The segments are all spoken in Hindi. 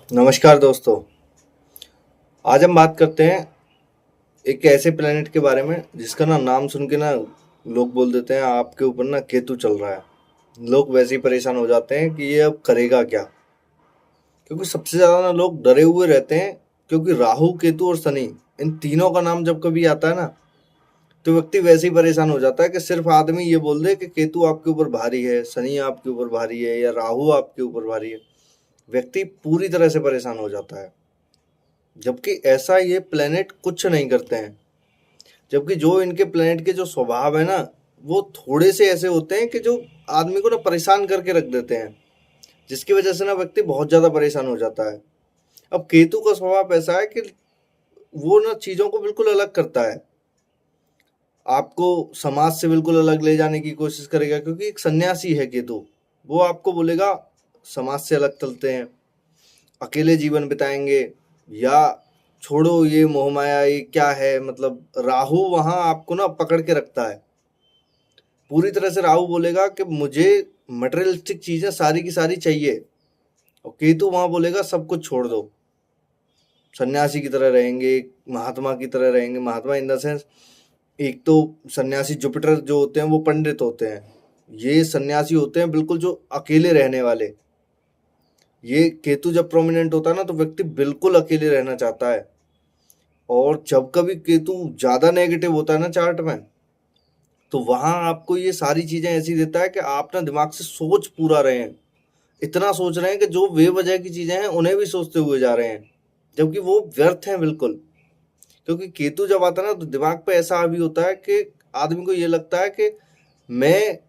नमस्कार दोस्तों। आज हम बात करते हैं एक ऐसे प्लेनेट के बारे में जिसका नाम सुन के लोग बोल देते हैं आपके ऊपर केतु चल रहा है। लोग वैसे ही परेशान हो जाते हैं कि ये अब करेगा क्या, क्योंकि सबसे ज़्यादा लोग डरे हुए रहते हैं। क्योंकि राहु, केतु और शनि, इन तीनों का नाम जब कभी आता है तो व्यक्ति वैसे ही परेशान हो जाता है कि सिर्फ आदमी ये बोल दे कि केतु आपके ऊपर भारी है, शनि आपके ऊपर भारी है या राहु आपके ऊपर भारी है, व्यक्ति पूरी तरह से परेशान हो जाता है। जबकि ऐसा ये प्लेनेट कुछ नहीं करते हैं। जबकि जो इनके प्लेनेट के जो स्वभाव है वो थोड़े से ऐसे होते हैं कि जो आदमी को परेशान करके रख देते हैं, जिसकी वजह से व्यक्ति बहुत ज़्यादा परेशान हो जाता है। अब केतु का स्वभाव ऐसा है कि वो चीज़ों को बिल्कुल अलग करता है, आपको समाज से बिल्कुल अलग ले जाने की कोशिश करेगा। क्योंकि एक सन्यासी है केतु, वो आपको बोलेगा समाज से अलग चलते हैं, अकेले जीवन बिताएंगे, या छोड़ो ये मोह माया, ये क्या है। मतलब राहु वहां आपको पकड़ के रखता है पूरी तरह से। राहु बोलेगा कि मुझे मटेरियलिस्टिक चीजें सारी की सारी चाहिए, और केतु वहां बोलेगा सब कुछ छोड़ दो, सन्यासी की तरह रहेंगे, महात्मा की तरह रहेंगे। महात्मा इन द सेंस, एक तो सन्यासी जुपिटर जो होते हैं वो पंडित होते हैं, ये सन्यासी होते हैं बिल्कुल जो अकेले रहने वाले। ये केतु जब प्रोमिनेंट होता है तो व्यक्ति बिल्कुल अकेले रहना चाहता है। और जब कभी केतु ज़्यादा नेगेटिव होता है चार्ट में, तो वहाँ आपको ये सारी चीज़ें ऐसी देता है कि आप दिमाग से सोच पूरा रहे हैं, इतना सोच रहे हैं कि जो बेवजह की चीज़ें हैं उन्हें भी सोचते हुए जा रहे हैं, जबकि वो व्यर्थ हैं बिल्कुल। क्योंकि केतु जब आता है तो दिमाग पे ऐसा हावी होता है कि आदमी को ये लगता है कि मैं,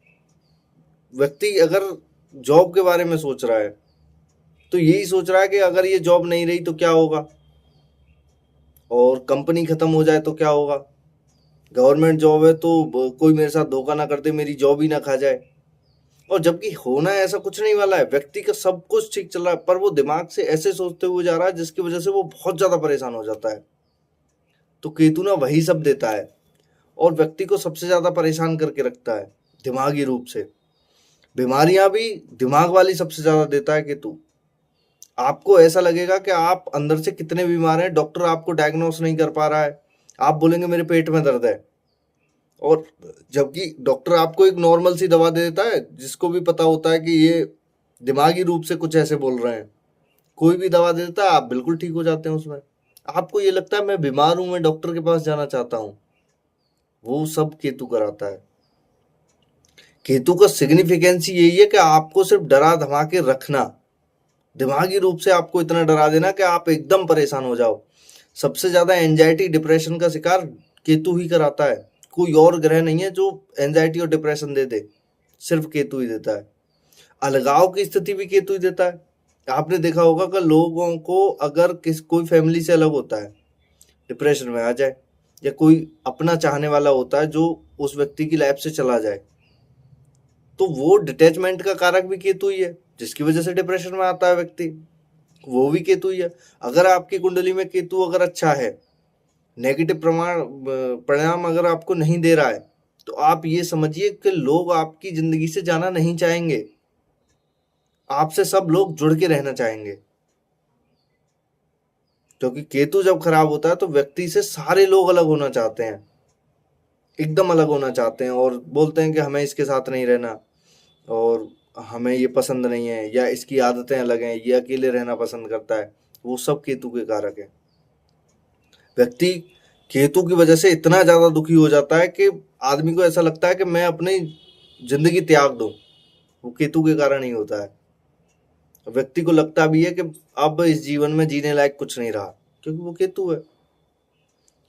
व्यक्ति अगर जॉब के बारे में सोच रहा है तो यही सोच रहा है कि अगर ये जॉब नहीं रही तो क्या होगा, और कंपनी खत्म हो जाए तो क्या होगा, गवर्नमेंट जॉब है तो कोई मेरे साथ धोखा ना कर दे, मेरी जॉब ही ना खा जाए। और जबकि होना ऐसा कुछ नहीं वाला है, व्यक्ति का सब कुछ ठीक चल रहा है, पर वो दिमाग से ऐसे सोचते हुए जा रहा है जिसकी वजह से वो बहुत ज्यादा परेशान हो जाता है। तो केतु वही सब देता है, और व्यक्ति को सबसे ज्यादा परेशान करके रखता है दिमागी रूप से। बीमारियां भी दिमाग वाली सबसे ज्यादा देता है केतु। आपको ऐसा लगेगा कि आप अंदर से कितने बीमार हैं, डॉक्टर आपको डायग्नोस नहीं कर पा रहा है, आप बोलेंगे मेरे पेट में दर्द है, और जबकि डॉक्टर आपको एक नॉर्मल सी दवा दे देता है जिसको भी पता होता है कि ये दिमागी रूप से कुछ ऐसे बोल रहे हैं। कोई भी दवा दे देता है, आप बिल्कुल ठीक हो जाते हैं उसमें। आपको ये लगता है मैं बीमार हूं, मैं डॉक्टर के पास जाना चाहता हूं। वो सब केतु कराता है। केतु का सिग्निफिकेंस यही है कि आपको सिर्फ डरा धमा के रखना, दिमागी रूप से आपको इतना डरा देना कि आप एकदम परेशान हो जाओ। सबसे ज्यादा एंजाइटी डिप्रेशन का शिकार केतु ही कराता है। कोई और ग्रह नहीं है जो एंजाइटी और डिप्रेशन दे दे, सिर्फ केतु ही देता है। अलगाव की स्थिति भी केतु ही देता है। आपने देखा होगा कि लोगों को अगर कोई फैमिली से अलग होता है, डिप्रेशन में आ जाए, या कोई अपना चाहने वाला होता है जो उस व्यक्ति की लाइफ से चला जाए, तो वो डिटैचमेंट का कारक भी केतु ही है, जिसकी वजह से डिप्रेशन में आता है व्यक्ति, वो भी केतु ही है। अगर आपकी कुंडली में केतु अगर अच्छा है, नेगेटिव परिणाम अगर आपको नहीं दे रहा है, तो आप ये समझिए कि लोग आपकी जिंदगी से जाना नहीं चाहेंगे, आपसे सब लोग जुड़ के रहना चाहेंगे। क्योंकि केतु जब खराब होता है तो व्यक्ति से सारे लोग अलग होना चाहते हैं, एकदम अलग होना चाहते हैं, और बोलते हैं कि हमें इसके साथ नहीं रहना, और हमें ये पसंद नहीं है, या इसकी आदतें अलग हैं, ये अकेले रहना पसंद करता है। वो सब केतु के कारक है। व्यक्ति केतु की वजह से इतना ज्यादा दुखी हो जाता है कि आदमी को ऐसा लगता है कि मैं अपनी जिंदगी त्याग दूं। वो केतु के कारण ही होता है। व्यक्ति को लगता भी है कि अब इस जीवन में जीने लायक कुछ नहीं रहा, क्योंकि वो केतु है।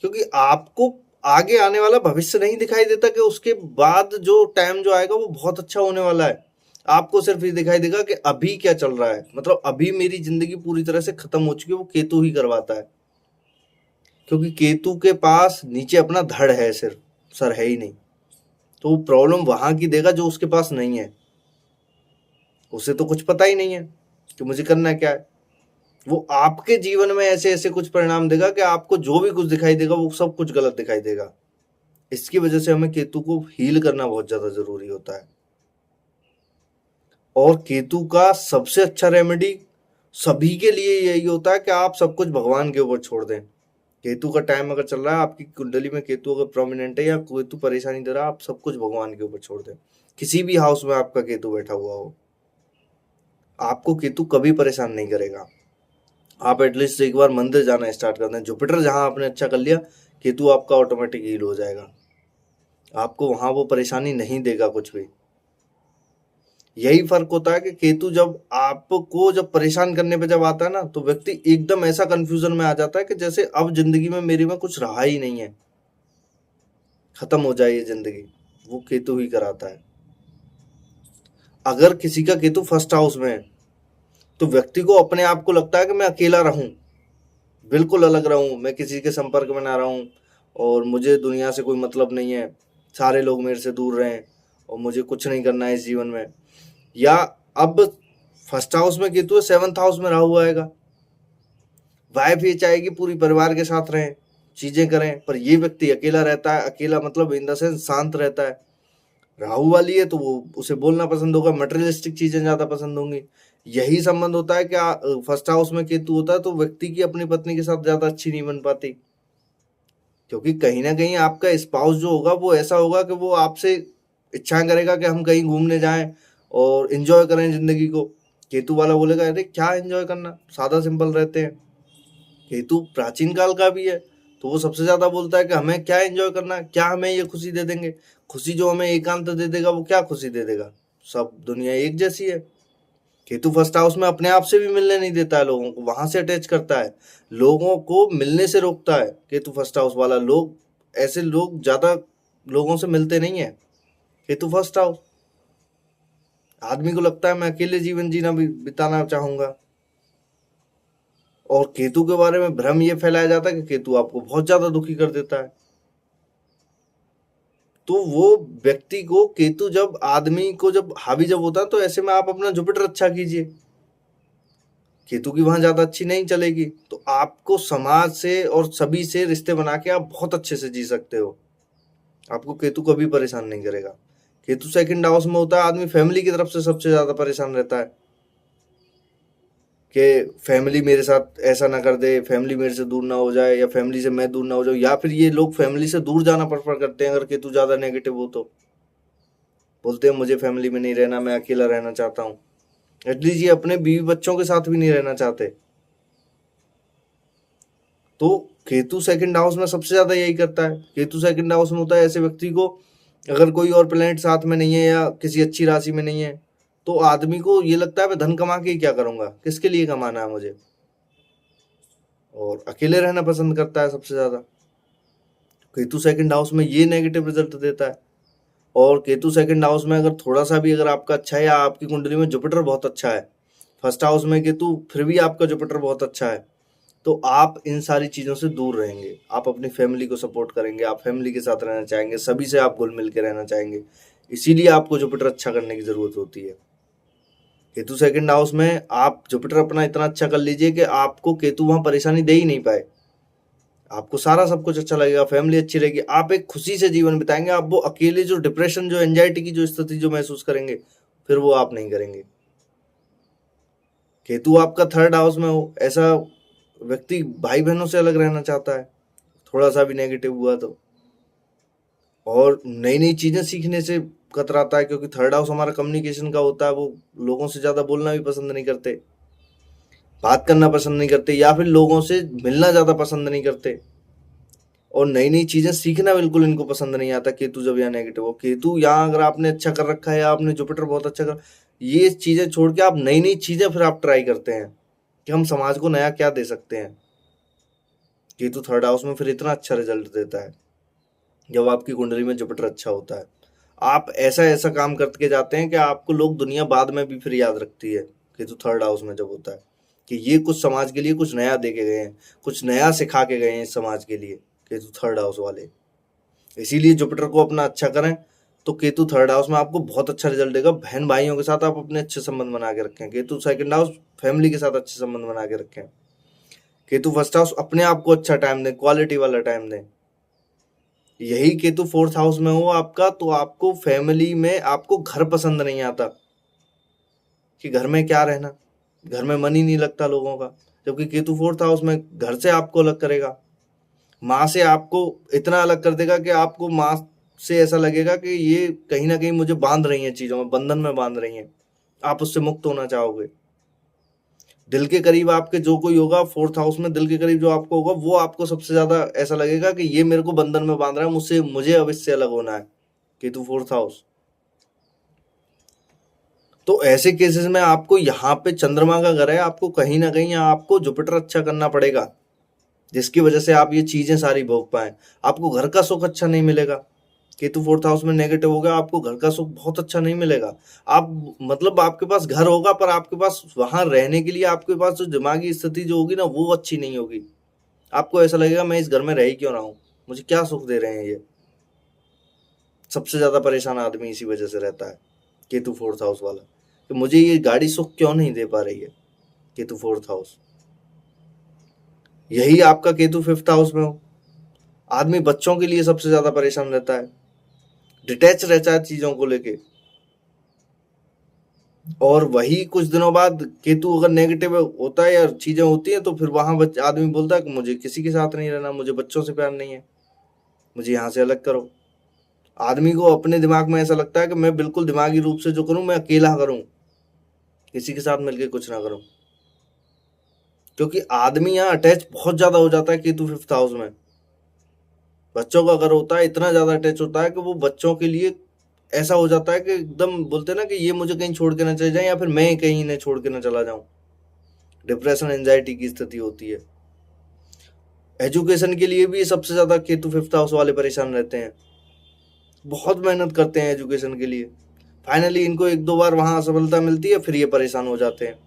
क्योंकि आपको आगे आने वाला भविष्य नहीं दिखाई देता कि उसके बाद जो टाइम जो आएगा वो बहुत अच्छा होने वाला है। आपको सिर्फ ये दिखाई देगा कि अभी क्या चल रहा है, मतलब अभी मेरी जिंदगी पूरी तरह से खत्म हो चुकी है, वो केतु ही करवाता है। क्योंकि केतु के पास नीचे अपना धड़ है, सिर्फ सर है ही नहीं, तो वो प्रॉब्लम वहां की देगा जो उसके पास नहीं है। उसे तो कुछ पता ही नहीं है कि मुझे करना क्या है। वो आपके जीवन में ऐसे ऐसे कुछ परिणाम देगा कि आपको जो भी कुछ दिखाई देगा वो सब कुछ गलत दिखाई देगा। इसकी वजह से हमें केतु को हील करना बहुत ज्यादा जरूरी होता है। और केतु का सबसे अच्छा रेमेडी सभी के लिए यही होता है कि आप सब कुछ भगवान के ऊपर छोड़ दें। केतु का टाइम अगर चल रहा है, आपकी कुंडली में केतु अगर प्रोमिनेंट है या केतु परेशानी दे रहा है, आप सब कुछ भगवान के ऊपर छोड़ दें। किसी भी हाउस में आपका केतु बैठा हुआ हो, आपको केतु कभी परेशान नहीं करेगा। आप एटलीस्ट एक बार मंदिर जाना स्टार्ट कर दें, जुपिटर जहां आपने अच्छा कर लिया, केतु आपका ऑटोमेटिक हील हो जाएगा। आपको वहां वो परेशानी नहीं देगा कुछ भी। यही फर्क होता है कि केतु जब आपको जब परेशान करने पे जब आता है ना, तो व्यक्ति एकदम ऐसा कंफ्यूजन में आ जाता है कि जैसे अब जिंदगी में मेरे में कुछ रहा ही नहीं है, खत्म हो जाए ये जिंदगी। वो केतु ही कराता है। अगर किसी का केतु फर्स्ट हाउस में है, तो व्यक्ति को अपने आप को लगता है कि मैं अकेला रहूं, बिल्कुल अलग रहूं, मैं किसी के संपर्क में ना रहूं और मुझे दुनिया से कोई मतलब नहीं है, सारे लोग मेरे से दूर रहें और मुझे कुछ नहीं करना है इस जीवन में। या अब फर्स्ट हाउस में केतु है, सेवंथ हाउस में राहु आएगा। वाइफ ये चाहेगी पूरी परिवार के साथ रहें, चीजें करें, पर ये व्यक्ति अकेला रहता है। अकेला मतलब इन द सेंस शांत रहता है। राहु वाली है तो वो उसे बोलना पसंद होगा, मटेरियलिस्टिक चीजें ज्यादा पसंद होंगी। यही संबंध होता है कि फर्स्ट हाउस में केतु होता है तो व्यक्ति की अपनी पत्नी के साथ ज्यादा अच्छी नहीं बन पाती, क्योंकि कहीं ना कहीं आपका स्पाउस जो होगा वो ऐसा होगा कि वो आपसे इच्छा करेगा कि हम कहीं घूमने जाएं और एंजॉय करें जिंदगी को। केतु वाला बोलेगा अरे क्या एंजॉय करना, सादा सिंपल रहते हैं। केतु प्राचीन काल का भी है, तो वो सबसे ज्यादा बोलता है कि हमें क्या एंजॉय करना, क्या हमें ये खुशी दे देंगे। खुशी जो हमें एकांत दे देगा वो क्या खुशी दे देगा, सब दुनिया एक जैसी है। केतु फर्स्ट हाउस में अपने आप से भी मिलने नहीं देता है लोगों को, वहां से अटैच करता है, लोगों को मिलने से रोकता है। केतु फर्स्ट हाउस वाला लोग, ऐसे लोग ज्यादा लोगों से मिलते नहीं है। केतु फर्स्ट हाउस, आदमी को लगता है मैं अकेले जीवन जीना बिताना चाहूंगा। और केतु के बारे में भ्रम ये फैलाया जाता है कि केतु आपको बहुत ज्यादा दुखी कर देता है। तो वो व्यक्ति को केतु जब आदमी को जब हावी जब होता है, तो ऐसे में आप अपना जुपिटर अच्छा कीजिए। केतु की वहां ज्यादा अच्छी नहीं चलेगी, तो आपको समाज से और सभी से रिश्ते बना के आप बहुत अच्छे से जी सकते हो। आपको केतु कभी परेशान नहीं करेगा। केतु सेकंड हाउस में होता है, आदमी फैमिली की तरफ से सबसे ज्यादा परेशान रहता है कि फैमिली मेरे साथ ऐसा ना कर दे, फैमिली मेरे से दूर ना हो जाए, या फैमिली से मैं दूर ना हो जाऊं। या फिर ये लोग फैमिली से दूर जाना प्रेफर करते हैं अगर केतु ज्यादा नेगेटिव हो, तो बोलते हैं मुझे फैमिली में नहीं रहना, मैं अकेला रहना चाहता हूँ। एटलीस्ट ये अपने बीवी बच्चों के साथ भी नहीं रहना चाहते। तो केतु सेकंड हाउस में सबसे ज्यादा यही करता है। केतु सेकंड हाउस में होता है ऐसे व्यक्ति को, अगर कोई और प्लेनेट साथ में नहीं है या किसी अच्छी राशि में नहीं है, तो आदमी को ये लगता है मैं धन कमा के ही क्या करूंगा, किसके लिए कमाना है मुझे, और अकेले रहना पसंद करता है सबसे ज्यादा। केतु सेकंड हाउस में ये नेगेटिव रिजल्ट देता है। और केतु सेकंड हाउस में अगर थोड़ा सा भी अगर आपका अच्छा है, या आपकी कुंडली में जुपिटर बहुत अच्छा है, फर्स्ट हाउस में केतु फिर भी आपका जुपिटर बहुत अच्छा है, तो आप इन सारी चीज़ों से दूर रहेंगे। आप अपनी फैमिली को सपोर्ट करेंगे, आप फैमिली के साथ रहना चाहेंगे, सभी से आप घुल मिल के रहना चाहेंगे। इसीलिए आपको जुपिटर अच्छा करने की ज़रूरत होती है। केतु सेकंड हाउस में आप जुपिटर अपना इतना अच्छा कर लीजिए कि आपको केतु वहाँ परेशानी दे ही नहीं पाए। आपको सारा सब कुछ अच्छा लगेगा, फैमिली अच्छी रहेगी, आप एक खुशी से जीवन बिताएंगे। आप वो अकेले जो डिप्रेशन, जो एंजाइटी की जो स्थिति जो महसूस करेंगे, फिर वो आप नहीं करेंगे। केतु आपका थर्ड हाउस में हो, ऐसा व्यक्ति भाई बहनों से अलग रहना चाहता है, थोड़ा सा भी नेगेटिव हुआ तो। और नई नई चीजें सीखने से कतराता है, क्योंकि थर्ड हाउस हमारा कम्युनिकेशन का होता है। वो लोगों से ज्यादा बोलना भी पसंद नहीं करते, बात करना पसंद नहीं करते, या फिर लोगों से मिलना ज्यादा पसंद नहीं करते, और नई नई चीजें सीखना बिल्कुल इनको पसंद नहीं आता। केतु जब यहाँ नेगेटिव हो, केतु यहाँ अगर आपने अच्छा कर रखा है या आपने जुपिटर बहुत अच्छा कर, ये चीजें छोड़ के आप नई नई चीजें फिर आप ट्राई करते हैं कि हम समाज को नया क्या दे सकते हैं। केतु थर्ड हाउस में फिर इतना अच्छा रिजल्ट देता है जब आपकी कुंडली में जुपिटर अच्छा होता है। आप ऐसा ऐसा काम करके जाते हैं कि आपको लोग दुनिया बाद में भी फिर याद रखती है। केतु थर्ड हाउस में जब होता है कि ये कुछ समाज के लिए कुछ नया दे के गए हैं, कुछ नया सिखा के गए हैं इस समाज के लिए, केतु थर्ड हाउस वाले। इसीलिए जुपिटर को अपना अच्छा करें, तो केतु थर्ड हाउस में आपको बहुत अच्छा रिजल्ट देगा। बहन भाइयों के साथ आप अपने अच्छे संबंध बना के रखें। केतु सेकंड हाउस फैमिली के साथ अच्छे संबंध बना के रखें। केतु फर्स्ट हाउस अपने आप को अच्छा टाइम दें, क्वालिटी वाला टाइम दें। यही केतु फोर्थ हाउस में हो आपका, तो आपको फैमिली में आपको घर पसंद नहीं आता कि घर में क्या रहना, घर में मन ही नहीं लगता लोगों का। जबकि केतु फोर्थ हाउस में घर से आपको अलग करेगा, माँ से आपको इतना अलग कर देगा कि आपको माँ से ऐसा लगेगा कि ये कहीं ना कहीं मुझे बांध रही हैं, चीजों में बंधन में बांध रही हैं, आप उससे मुक्त होना चाहोगे। दिल के करीब आपके जो कोई होगा फोर्थ हाउस में, दिल के करीब जो आपको होगा, वो आपको सबसे ज्यादा ऐसा लगेगा कि ये मेरे को बंधन में बांध रहा है, मुझे अब इससे अलग होना है। Ketu fourth house. तो ऐसे केसेस में आपको यहाँ पे चंद्रमा का घर है, आपको कहीं ना कहीं आपको जुपिटर अच्छा करना पड़ेगा, जिसकी वजह से आप ये चीजें सारी भोग पाए। आपको घर का सुख अच्छा नहीं मिलेगा, केतु फोर्थ हाउस में नेगेटिव होगा, आपको घर का सुख बहुत अच्छा नहीं मिलेगा। आप मतलब आपके पास घर होगा, पर आपके पास वहां रहने के लिए आपके पास जो दिमागी स्थिति जो होगी ना, वो अच्छी नहीं होगी। आपको ऐसा लगेगा मैं इस घर में रह ही क्यों रहा हूँ, मुझे क्या सुख दे रहे हैं ये। सबसे ज्यादा परेशान आदमी इसी वजह से रहता है, केतु फोर्थ हाउस वाला, कि मुझे ये गाड़ी सुख क्यों नहीं दे पा रही है। Ketu fourth house. यही आपका केतु फिफ्थ हाउस में हो, आदमी बच्चों के लिए सबसे ज्यादा परेशान रहता है, डिटैच रहता है चीजों को लेके। और वही कुछ दिनों बाद केतु अगर नेगेटिव होता है या चीजें होती हैं, तो फिर वहां आदमी बोलता है कि मुझे किसी के साथ नहीं रहना, मुझे बच्चों से प्यार नहीं है, मुझे यहाँ से अलग करो। आदमी को अपने दिमाग में ऐसा लगता है कि मैं बिल्कुल दिमागी रूप से जो करूं, मैं अकेला करूं, किसी के साथ मिलकर कुछ ना करूं। क्योंकि आदमी यहाँ अटैच बहुत ज्यादा हो जाता है केतु फिफ्थ हाउस में। बच्चों का अगर होता है, इतना ज्यादा अटैच होता है कि वो बच्चों के लिए ऐसा हो जाता है कि एकदम बोलते हैं ना कि ये मुझे कहीं छोड़ के ना चले जाए, या फिर मैं कहीं इन्हें छोड़ के ना चला जाऊं। डिप्रेशन एंजाइटी की स्थिति होती है। एजुकेशन के लिए भी सबसे ज्यादा केतु फिफ्थ हाउस वाले परेशान रहते हैं, बहुत मेहनत करते हैं एजुकेशन के लिए, फाइनली इनको एक दो बार वहां असफलता मिलती है, फिर ये परेशान हो जाते हैं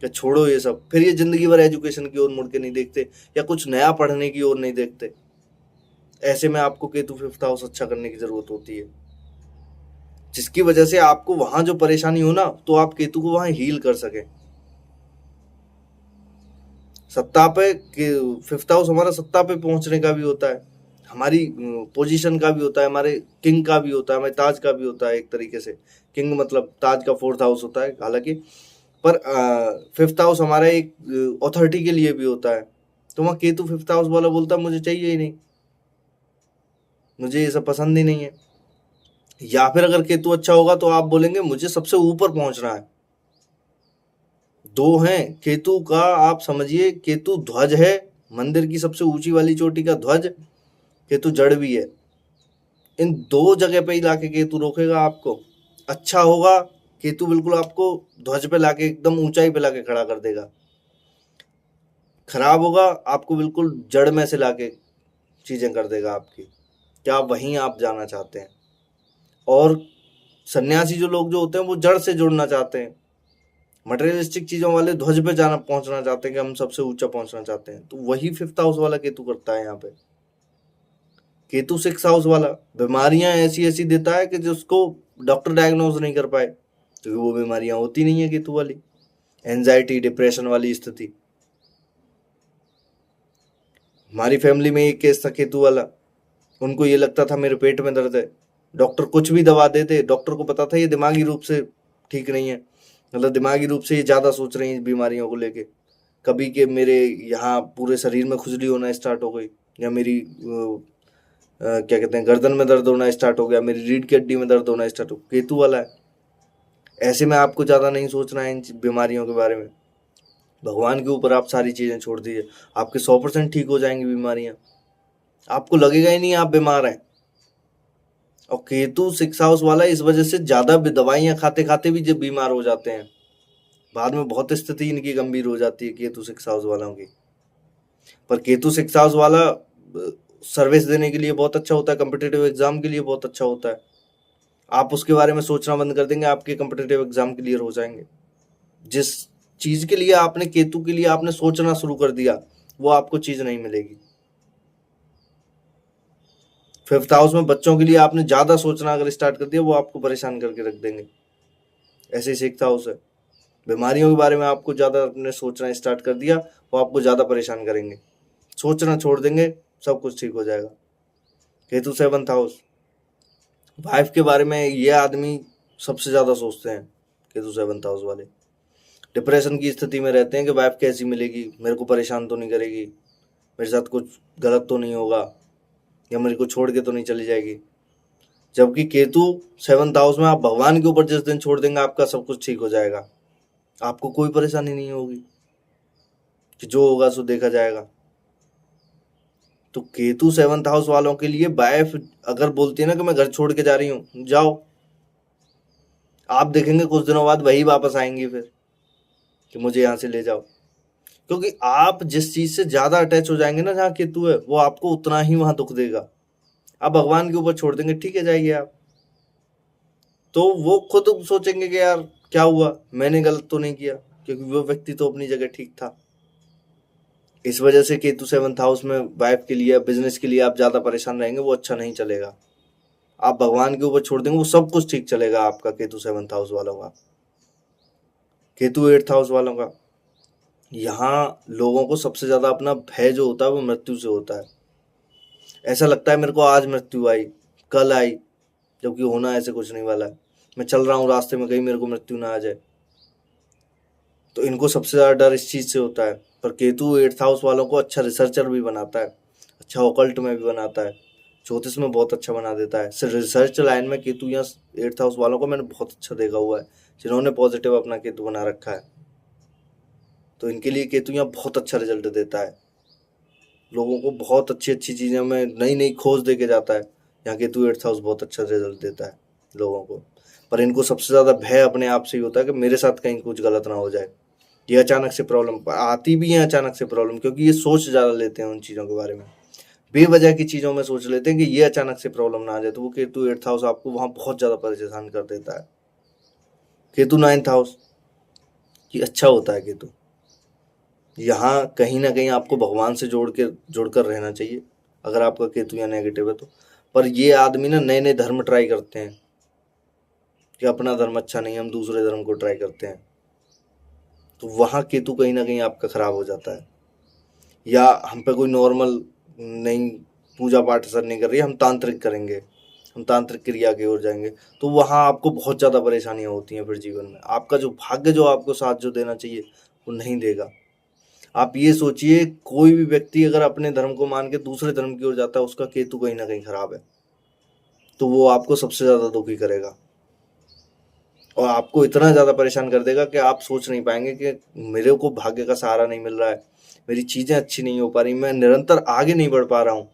कि छोड़ो ये सब, फिर ये जिंदगी भर एजुकेशन की ओर मुड़ के नहीं देखते, या कुछ नया पढ़ने की ओर नहीं देखते। ऐसे में आपको केतु फिफ्थ हाउस अच्छा करने की जरूरत होती है, जिसकी वजह से आपको वहां जो परेशानी हो ना, तो आप केतु को वहां हील कर सके। सत्ता पे फिफ्थ हाउस हमारा सत्ता पे पहुंचने का भी होता है, हमारी पोजीशन का भी होता है, हमारे किंग का भी होता है, हमारे ताज का भी होता है। एक तरीके से किंग मतलब ताज का फोर्थ हाउस होता है हालांकि, पर फिफ्थ हाउस हमारा एक अथॉरिटी के लिए भी होता है। तो वहाँ केतु फिफ्थ हाउस वाला बोलता है मुझे चाहिए ही नहीं, मुझे ये सब पसंद ही नहीं है। या फिर अगर केतु अच्छा होगा तो आप बोलेंगे मुझे सबसे ऊपर पहुंचना है। दो हैं केतु का, आप समझिए केतु ध्वज है, मंदिर की सबसे ऊंची वाली चोटी का ध्वज, केतु जड़ भी है। इन दो जगह पे ही लाके केतु रोकेगा आपको। अच्छा होगा केतु बिल्कुल आपको ध्वज पे लाके एकदम ऊंचाई पे लाके खड़ा कर देगा, खराब होगा आपको बिल्कुल जड़ में से लाके चीजें कर देगा आपकी, क्या वहीं आप जाना चाहते हैं। और सन्यासी जो लोग जो होते हैं वो जड़ से जुड़ना चाहते हैं, मटेरियलिस्टिक चीजों वाले ध्वज पे जाना पहुंचना चाहते हैं कि हम सबसे ऊंचा पहुंचना चाहते हैं। तो वही फिफ्थ हाउस वाला केतु करता है यहाँ पे। केतु सिक्स हाउस वाला बीमारियां ऐसी ऐसी देता है कि जिसको डॉक्टर डायग्नोज नहीं कर पाए, क्योंकि वो बीमारियां होती नहीं है केतु वाली, एंजाइटी डिप्रेशन वाली स्थिति। हमारी फैमिली में एक केस था केतु वाला, उनको ये लगता था मेरे पेट में दर्द है, डॉक्टर कुछ भी दवा देते, डॉक्टर को पता था ये दिमागी रूप से ठीक नहीं है, मतलब दिमागी रूप से ये ज़्यादा सोच रही हैं बीमारियों को लेके। कभी के मेरे यहाँ पूरे शरीर में खुजली होना स्टार्ट हो गई, या मेरी क्या कहते हैं गर्दन में दर्द होना स्टार्ट हो गया, मेरी रीढ़ की हड्डी में दर्द होना स्टार्ट हो, केतु वाला है। ऐसे में आपको ज़्यादा नहीं सोचना है इन बीमारियों के बारे में, भगवान के ऊपर आप सारी चीज़ें छोड़ दीजिए, आपके 100% ठीक हो जाएंगी बीमारियां, आपको लगेगा ही नहीं आप बीमार हैं। और केतु सिक्स हाउस वाला इस वजह से ज़्यादा दवाइयां खाते खाते भी जब बीमार हो जाते हैं, बाद में बहुत स्थिति इनकी गंभीर हो जाती है केतु सिक्स हाउस वालों की। पर केतु सिक्स हाउस वाला सर्विस देने के लिए बहुत अच्छा होता है, कम्पिटिटिव एग्जाम के लिए बहुत अच्छा होता है। आप उसके बारे में सोचना बंद कर देंगे, आपके कम्पिटिटिव एग्जाम क्लियर हो जाएंगे। जिस चीज के लिए आपने केतु के लिए आपने सोचना शुरू कर दिया, वो आपको चीज नहीं मिलेगी। फिफ्थ हाउस में बच्चों के लिए आपने ज्यादा सोचना अगर स्टार्ट कर दिया, वो आपको परेशान करके रख देंगे। ऐसे ही सिक्स्थ हाउस है, बीमारियों के बारे में आपको ज्यादा आपने सोचना स्टार्ट कर दिया, वो आपको ज्यादा परेशान करेंगे। सोचना छोड़ देंगे, सब कुछ ठीक हो जाएगा। केतु सेवंथ हाउस, वाइफ के बारे में ये आदमी सबसे ज्यादा सोचते हैं, केतु सेवंथ हाउस वाले। डिप्रेशन की स्थिति में रहते हैं कि वाइफ कैसी मिलेगी, मेरे को परेशान तो नहीं करेगी, मेरे साथ कुछ गलत तो नहीं होगा, या मेरे को छोड़ के तो नहीं चली जाएगी। जबकि केतु 7th हाउस में, आप भगवान के ऊपर जिस दिन छोड़ देंगे आपका सब कुछ ठीक हो जाएगा, आपको कोई परेशानी नहीं होगी कि जो होगा सो देखा जाएगा। तो केतु 7th हाउस वालों के लिए वाइफ अगर बोलती है ना कि मैं घर छोड़ के जा रही हूँ, जाओ, आप देखेंगे कुछ दिनों बाद वही वापस आएंगी फिर कि मुझे यहाँ से ले जाओ। क्योंकि आप जिस चीज से ज्यादा अटैच हो जाएंगे ना, जहाँ केतु है, वो आपको उतना ही वहां दुख देगा। आप भगवान के ऊपर छोड़ देंगे, ठीक है जाइए आप, तो वो खुद सोचेंगे कि यार क्या हुआ, मैंने गलत तो नहीं किया, क्योंकि वो व्यक्ति तो अपनी जगह ठीक था। इस वजह से केतु 7th हाउस में वाइफ के लिए, बिजनेस के लिए आप ज्यादा परेशान रहेंगे, वो अच्छा नहीं चलेगा। आप भगवान के ऊपर छोड़ देंगे, वो सब कुछ ठीक चलेगा आपका। केतु 7th हाउस वालों का, केतु 8th हाउस वालों का, यहाँ लोगों को सबसे ज्यादा अपना भय जो होता है वो मृत्यु से होता है। ऐसा लगता है मेरे को आज मृत्यु आई, कल आई, जबकि होना ऐसे कुछ नहीं वाला है। मैं चल रहा हूँ रास्ते में, कहीं मेरे को मृत्यु ना आ जाए। तो इनको सबसे ज्यादा डर इस चीज से होता है। पर केतु 8th हाउस वालों को अच्छा रिसर्चर भी बनाता है, अच्छा ऑकल्ट में भी बनाता है, ज्योतिष में बहुत अच्छा बना देता है। सिर्फ रिसर्च लाइन में केतु या 8th हाउस वालों को मैंने बहुत अच्छा देखा हुआ है, जिन्होंने पॉजिटिव अपना केतु बना रखा है। तो इनके लिए केतु यहाँ बहुत अच्छा रिजल्ट देता है, लोगों को बहुत अच्छी अच्छी चीजें में नई नई खोज दे के जाता है। यहाँ केतु 8th हाउस बहुत अच्छा रिजल्ट देता है लोगों को। पर इनको सबसे ज्यादा भय अपने आप से ही होता है कि मेरे साथ कहीं कुछ गलत ना हो जाए। ये अचानक से प्रॉब्लम आती भी है, अचानक से प्रॉब्लम, क्योंकि ये सोच ज्यादा लेते हैं उन चीजों के बारे में, बेवजह की चीजों में सोच लेते हैं कि ये अचानक से प्रॉब्लम ना आ जाए। तो वो केतु 8th हाउस आपको वहां बहुत ज्यादा परेशान कर देता है। केतु 9th हाउस की अच्छा होता है केतु, यहाँ कहीं ना कहीं आपको भगवान से जोड़कर रहना चाहिए अगर आपका केतु या नेगेटिव है तो। पर ये आदमी ना नए नए धर्म ट्राई करते हैं कि अपना धर्म अच्छा नहीं, हम दूसरे धर्म को ट्राई करते हैं, तो वहाँ केतु कहीं ना कहीं आपका खराब हो जाता है। या हम पे कोई नॉर्मल नहीं पूजा पाठ असर नहीं कर रही, हम तांत्रिक करेंगे, हम तांत्रिक क्रिया की ओर जाएंगे, तो वहाँ आपको बहुत ज़्यादा परेशानियाँ होती हैं फिर जीवन में। आपका जो भाग्य जो आपको साथ जो देना चाहिए वो नहीं देगा। आप ये सोचिए, कोई भी व्यक्ति अगर अपने धर्म को मान के दूसरे धर्म की ओर जाता है, उसका केतु कहीं ना कहीं खराब है, तो वो आपको सबसे ज्यादा दुखी करेगा और आपको इतना ज्यादा परेशान कर देगा कि आप सोच नहीं पाएंगे कि मेरे को भाग्य का सहारा नहीं मिल रहा है, मेरी चीजें अच्छी नहीं हो पा रही, मैं निरंतर आगे नहीं बढ़ पा रहा हूँ।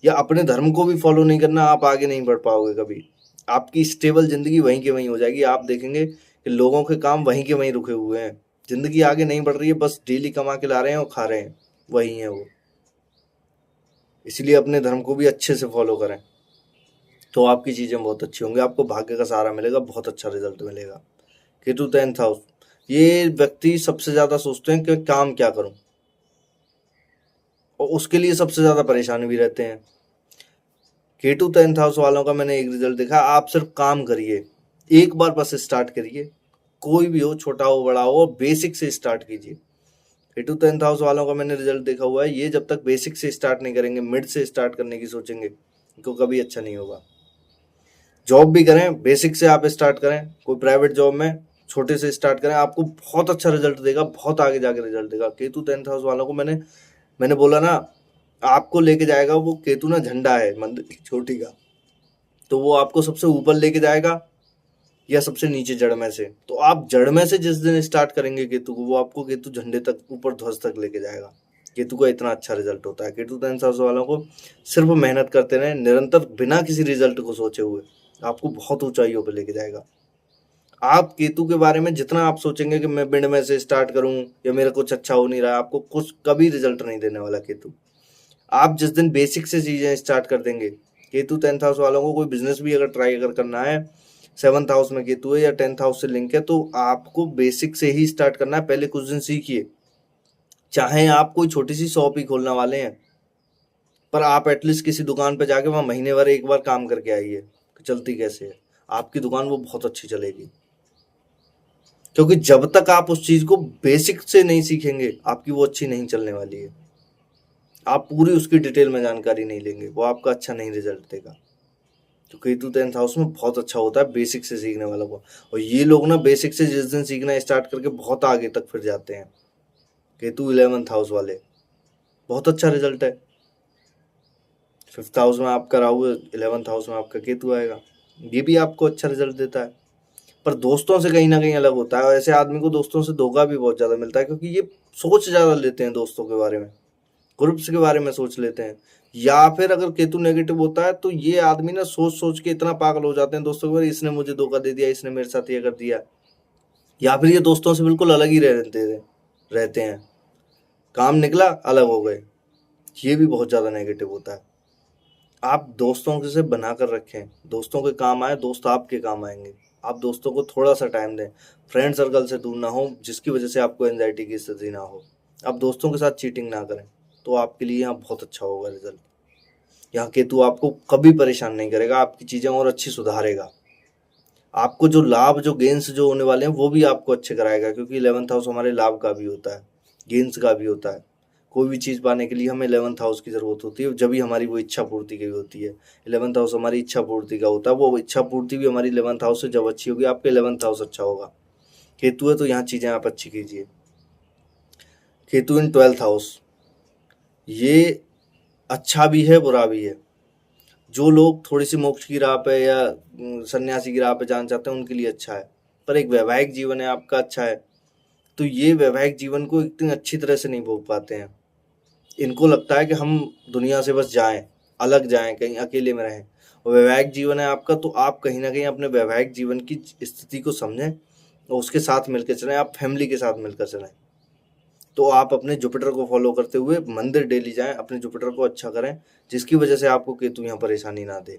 या अपने धर्म को भी फॉलो नहीं करना, आप आगे नहीं बढ़ पाओगे कभी। आपकी स्टेबल जिंदगी वहीं के वहीं हो जाएगी। आप देखेंगे कि लोगों के काम वहीं के वहीं रुके हुए हैं, जिंदगी आगे नहीं बढ़ रही है, बस डेली कमा के ला रहे हैं और खा रहे हैं, वही है वो। इसलिए अपने धर्म को भी अच्छे से फॉलो करें, तो आपकी चीजें बहुत अच्छी होंगी, आपको भाग्य का सहारा मिलेगा, बहुत अच्छा रिजल्ट मिलेगा। केतु 10th हाउस, ये व्यक्ति सबसे ज्यादा सोचते हैं कि काम क्या करूं, और उसके लिए सबसे ज्यादा परेशान भी रहते हैं। केतु 10th हाउस वालों का मैंने एक रिजल्ट देखा, आप सिर्फ काम करिए, एक बार बस स्टार्ट करिए, कोई भी हो, छोटा हो बड़ा हो, बेसिक से स्टार्ट कीजिए। केतु 10th हाउस वालों का मैंने रिजल्ट देखा हुआ है, ये जब तक बेसिक से स्टार्ट नहीं करेंगे, मिड से स्टार्ट करने की सोचेंगे, इनको कभी अच्छा नहीं होगा। जॉब भी करें, बेसिक से आप स्टार्ट करें, कोई प्राइवेट जॉब में छोटे से स्टार्ट करें, आपको बहुत अच्छा रिजल्ट देगा, बहुत आगे जाके रिजल्ट देगा। केतु 10th हाउस वालों को मैंने बोला ना, आपको लेके जाएगा वो केतु ना, झंडा है मंदिर की छोटी का, तो वो आपको सबसे ऊपर लेके जाएगा या सबसे नीचे जड़ में से। तो आप जड़ में से जिस दिन स्टार्ट करेंगे केतु को, वो आपको केतु झंडे तक, ऊपर ध्वज तक लेके जाएगा। केतु का इतना अच्छा रिजल्ट होता है। केतु 10th हाउस वालों को सिर्फ मेहनत करते रहे निरंतर, बिना किसी रिजल्ट को सोचे हुए, आपको बहुत ऊंचाइयों पर लेके जाएगा। आप केतु के बारे में जितना आप सोचेंगे कि मैं बिंड में से स्टार्ट करूं या मेरा कुछ अच्छा हो नहीं रहा, आपको कुछ कभी रिजल्ट नहीं देने वाला केतु। आप जिस दिन बेसिक से चीजें स्टार्ट कर देंगे, केतु 10th हाउस वालों को कोई बिजनेस भी अगर ट्राई अगर करना है, 7th हाउस में केतु है या 10th हाउस से लिंक है, तो आपको बेसिक से ही स्टार्ट करना है। पहले कुछ दिन सीखिए, चाहे आप कोई छोटी सी शॉप ही खोलने वाले हैं, पर आप एटलीस्ट किसी दुकान पे जाके वहां महीने भर एक बार काम करके आइए कि चलती कैसे है आपकी दुकान, वो बहुत अच्छी चलेगी। क्योंकि जब तक आप उस चीज को बेसिक से नहीं सीखेंगे, आपकी वो अच्छी नहीं चलने वाली है। आप पूरी उसकी डिटेल में जानकारी नहीं लेंगे, वो आपका अच्छा नहीं रिजल्ट देगा। तो केतु 10th हाउस में बहुत अच्छा होता है बेसिक से सीखने वालों को। और ये लोग ना बेसिक से जिस दिन सीखना स्टार्ट करके बहुत आगे तक फिर जाते हैं। केतु 11th हाउस वाले बहुत अच्छा रिजल्ट है। 5th हाउस में आपका राहु है, 11th हाउस में आपका केतु आएगा, ये भी आपको अच्छा रिजल्ट देता है। पर दोस्तों से कहीं ना कहीं अलग होता है। ऐसे आदमी को दोस्तों से धोखा भी बहुत ज़्यादा मिलता है, क्योंकि ये सोच ज़्यादा लेते हैं दोस्तों के बारे में, ग्रुप्स के बारे में सोच लेते हैं। या फिर अगर केतु नेगेटिव होता है तो ये आदमी ना सोच सोच के इतना पागल हो जाते हैं दोस्तों के बारे में, इसने मुझे धोखा दे दिया, इसने मेरे साथ ये कर दिया। या फिर ये दोस्तों से बिल्कुल अलग ही रहते हैं, काम निकला अलग हो गए। ये भी बहुत ज़्यादा नेगेटिव होता है। आप दोस्तों से बना कर रखें, दोस्तों के काम आए, दोस्त आपके काम आएंगे। आप दोस्तों को थोड़ा सा टाइम दें, फ्रेंड सर्कल से दूर ना हो जिसकी वजह से आपको एंजाइटी की स्थिति ना हो। आप दोस्तों के साथ चीटिंग ना करें, तो आपके लिए यहाँ बहुत अच्छा होगा रिजल्ट। यहाँ केतु आपको कभी परेशान नहीं करेगा, आपकी चीज़ें और अच्छी सुधारेगा। आपको जो लाभ, जो गेन्स जो होने वाले हैं वो भी आपको अच्छे कराएगा, क्योंकि 11th हाउस हमारे लाभ का भी होता है, गेन्स का भी होता है। कोई भी चीज़ पाने के लिए हमें 11th हाउस की ज़रूरत होती है, जब भी हमारी वो इच्छा पूर्ति की होती है। 11th हाउस हमारी इच्छा पूर्ति का होता है, वो इच्छा पूर्ति भी हमारी 11th हाउस से जब अच्छी होगी, आपके 11th हाउस अच्छा होगा। केतु है तो यहाँ चीज़ें आप अच्छी कीजिए। केतु इन 12th हाउस, ये अच्छा भी है बुरा भी है। जो लोग थोड़ी सी मोक्ष की राह पे या सन्यासी की राह पे जाना चाहते हैं उनके लिए अच्छा है। पर एक वैवाहिक जीवन है आपका अच्छा है, तो ये वैवाहिक जीवन को इतनी अच्छी तरह से नहीं भोग पाते हैं। इनको लगता है कि हम दुनिया से बस जाएं, अलग जाएं, कहीं अकेले में रहें। और वैवाहिक जीवन है आपका, तो आप कहीं ना कहीं अपने वैवाहिक जीवन की स्थिति को समझें और उसके साथ मिलकर चलें, आप फैमिली के साथ मिलकर चलें। तो आप अपने जुपिटर को फॉलो करते हुए मंदिर डेली जाएं, अपने जुपिटर को अच्छा करें, जिसकी वजह से आपको केतु यहाँ परेशानी ना दे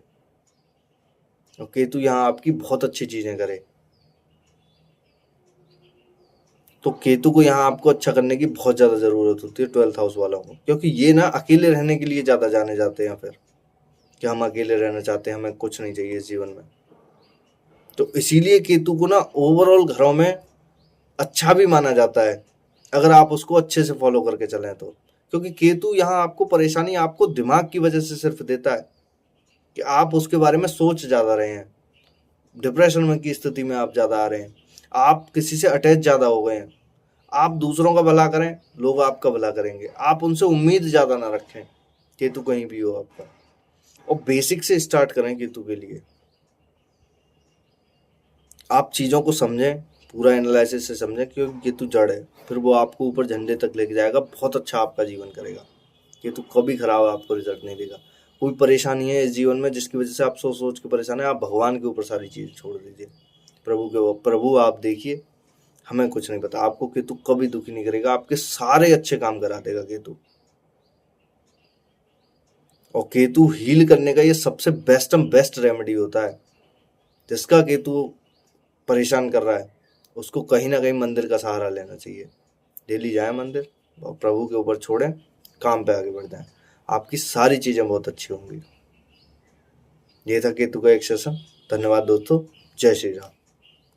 और केतु यहाँ आपकी बहुत अच्छी चीज़ें करे। तो केतु को यहाँ आपको अच्छा करने की बहुत ज़्यादा ज़रूरत होती है 12th हाउस वालों को, क्योंकि ये ना अकेले रहने के लिए ज़्यादा जाने जाते हैं फिर, कि हम अकेले रहना चाहते हैं, हमें कुछ नहीं चाहिए इस जीवन में। तो इसीलिए केतु को ना ओवरऑल घरों में अच्छा भी माना जाता है, अगर आप उसको अच्छे से फॉलो करके चलें तो। क्योंकि केतु यहाँ आपको परेशानी आपको दिमाग की वजह से सिर्फ देता है कि आप उसके बारे में सोच ज़्यादा रहे हैं, डिप्रेशन में की स्थिति में आप ज़्यादा आ रहे हैं, आप किसी से अटैच ज़्यादा हो गए हैं। आप दूसरों का भला करें, लोग आपका भला करेंगे, आप उनसे उम्मीद ज़्यादा ना रखें, केतु कहीं भी हो आपका। और बेसिक से स्टार्ट करें केतु के लिए। आप चीज़ों को समझें, पूरा एनालिसिस से समझें, क्योंकि केतु जड़ है, फिर वो आपको ऊपर झंडे तक लेके जाएगा, बहुत अच्छा आपका जीवन करेगा। केतु कभी खराब आपको रिजल्ट नहीं देगा। कोई परेशानी है इस जीवन में जिसकी वजह से आप सोच सोच के परेशान है, आप भगवान के ऊपर सारी चीज़ छोड़ दीजिए, प्रभु आप देखिए, हमें कुछ नहीं पता। आपको केतु कभी दुखी नहीं करेगा, आपके सारे अच्छे काम करा देगा केतु। और केतु हील करने का ये सबसे बेस्ट रेमेडी होता है। जिसका केतु परेशान कर रहा है उसको कहीं ना कहीं मंदिर का सहारा लेना चाहिए। डेली जाए मंदिर और प्रभु के ऊपर छोड़ें, काम पे आगे बढ़ जाएं, आपकी सारी चीज़ें बहुत अच्छी होंगी। ये था केतु का एक सेशन। धन्यवाद दोस्तों, जय श्री राम।